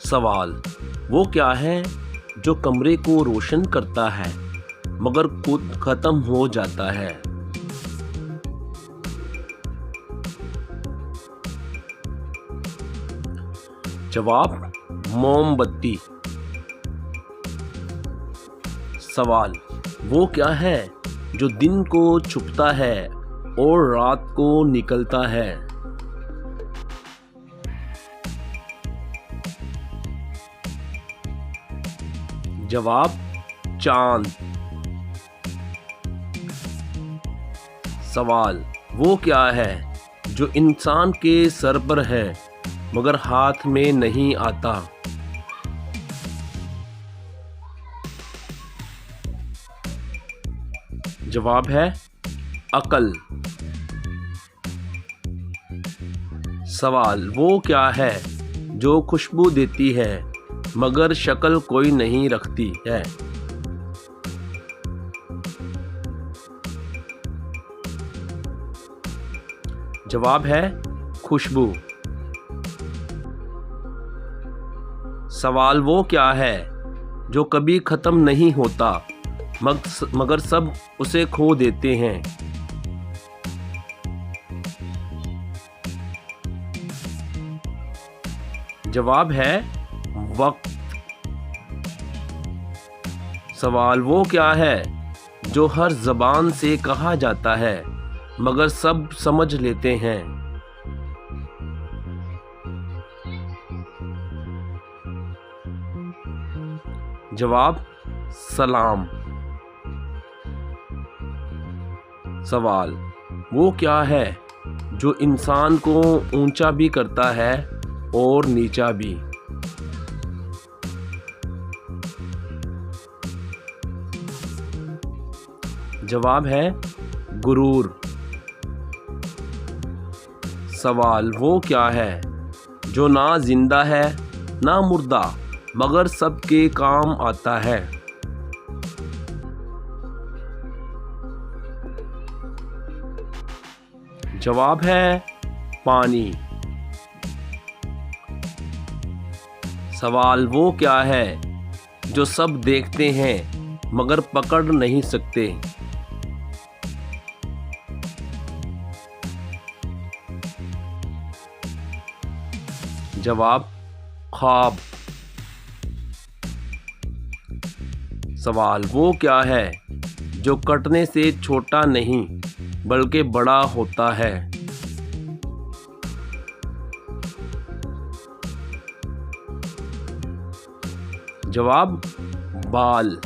सवाल: वो क्या है जो कमरे को रोशन करता है मगर खुद खत्म हो जाता है? जवाब: मोमबत्ती। सवाल: वो क्या है जो दिन को छुपता है और रात को निकलता है? जवाब: चांद। सवाल: वो क्या है जो इंसान के सर पर है मगर हाथ में नहीं आता? जवाब है अकल। सवाल: वो क्या है जो खुशबू देती है मगर शक्ल कोई नहीं रखती है? जवाब है खुशबू। सवाल: वो क्या है जो कभी खत्म नहीं होता मगर सब उसे खो देते हैं? जवाब है वक्त। सवाल: वो क्या है जो हर ज़बान से कहा जाता है मगर सब समझ लेते हैं? जवाब: सलाम। सवाल: वो क्या है जो इंसान को ऊंचा भी करता है और नीचा भी? जवाब है गुरूर। सवाल: वो क्या है जो ना जिंदा है ना मुर्दा मगर सबके काम आता है? जवाब है पानी। सवाल: वो क्या है जो सब देखते हैं मगर पकड़ नहीं सकते? जवाब ख्वाब। सवाल: वो क्या है जो कटने से छोटा नहीं बल्कि बड़ा होता है? जवाब बाल।